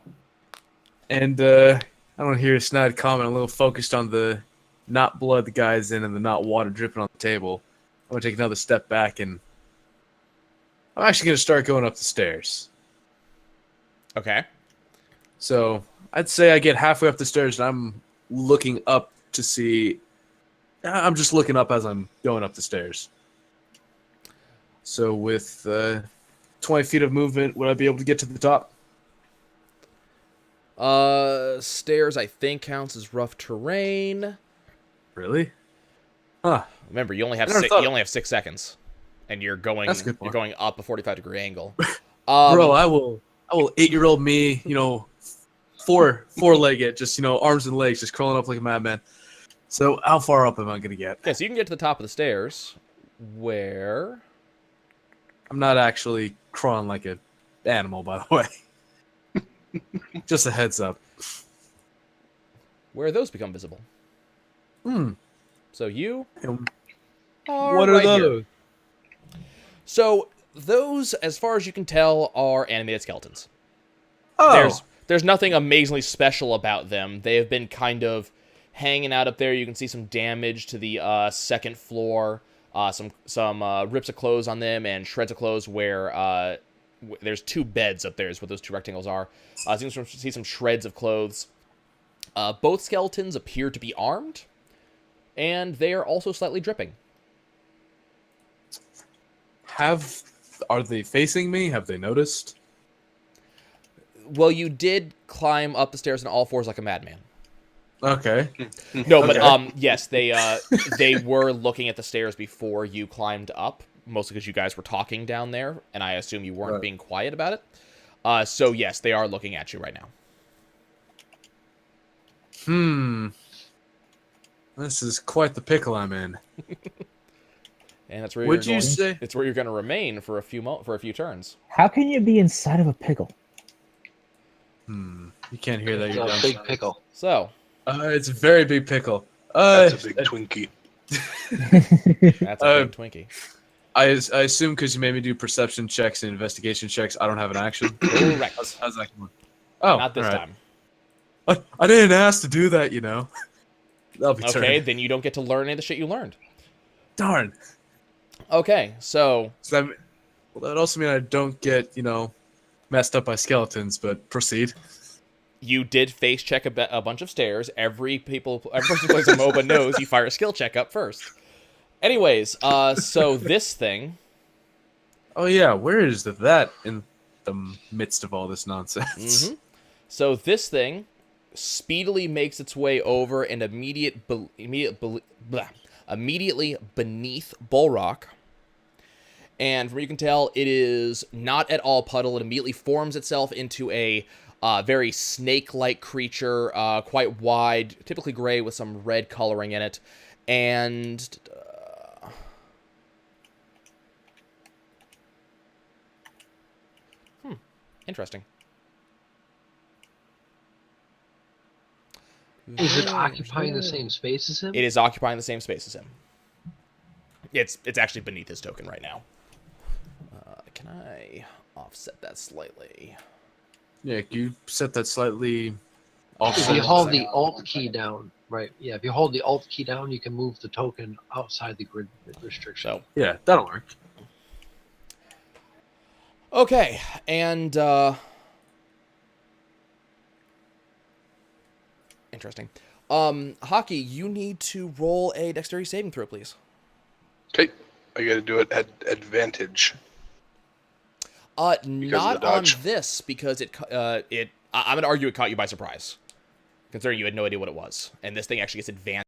And I don't hear Snide comment. I'm a little focused on the not blood the guy's in and the not water dripping on the table. I'm gonna take another step back, and I'm actually gonna start going up the stairs. Okay. So I'd say I get halfway up the stairs, and I'm looking up to see. I'm just looking up as I'm going up the stairs. So with 20 feet of movement, would I be able to get to the top? Stairs I think counts as rough terrain. Really? Huh. Remember, you only have I never six, thought- you only have 6 seconds, and you're going That's a good you're point. going up a 45-degree angle. Bro, I will 8-year-old me, four-legged, just arms and legs, just crawling up like a madman. So how far up am I gonna get? Yeah, so you can get to the top of the stairs, where I'm not actually crawling like an animal, by the way. Just a heads up. those become visible. So you are What are right here. those? So those, as far as you can tell, are animated skeletons. Oh, There's nothing amazingly special about them. They have been kind of hanging out up there. You can see some damage to the second floor, some rips of clothes on them and shreds of clothes where there's 2 beds up there is what those 2 rectangles are. So you can see some shreds of clothes. Both skeletons appear to be armed, and they are also slightly dripping. Are they facing me? Have they noticed? Well, you did climb up the stairs on all 4s like a madman. Okay. No, but Okay. yes, they were looking at the stairs before you climbed up, mostly because you guys were talking down there, and I assume you weren't Right. being quiet about it. So yes, they are looking at you right now. This is quite the pickle I'm in. And that's where Would you're you going. say? It's where you're going to remain for a few turns. How can you be inside of a pickle? You can't hear that. It's You're a down. big pickle. So It's a very big pickle. That's a big Twinkie. that's a big Twinkie. I assume because you made me do perception checks and investigation checks, I don't have an action. Correct. How's that going? Oh, Not this all right. time. I didn't ask to do that, That'll be Okay, turned. then you don't get to learn any of the shit you learned. Darn. Okay, so So that would also mean I don't get, messed up by skeletons, but proceed. you did face check a bunch of stairs. Every person who plays a MOBA knows you fire a skill check up first. Anyways, so this thing. Oh, yeah. Where is that in the midst of all this nonsense? So this thing speedily makes its way over and immediately beneath Bullrock. And from what you can tell, it is not at all puddle. It immediately forms itself into a very snake-like creature, quite wide, typically gray with some red coloring in it. And interesting. Is it occupying the same space as him? It is occupying the same space as him. It's actually beneath his token right now. Can I offset that slightly? Yeah, can you set that slightly If offset? you hold the Alt key down, right? Yeah, if you hold the Alt key down, you can move the token outside the grid restriction. So, Yeah, that'll work. okay, and interesting. Hockey, you need to roll a dexterity saving throw, please. Okay. I got to do it at advantage. Not the on dodge. this because I'm gonna argue it caught you by surprise, considering you had no idea what it was, and this thing actually gets advantage.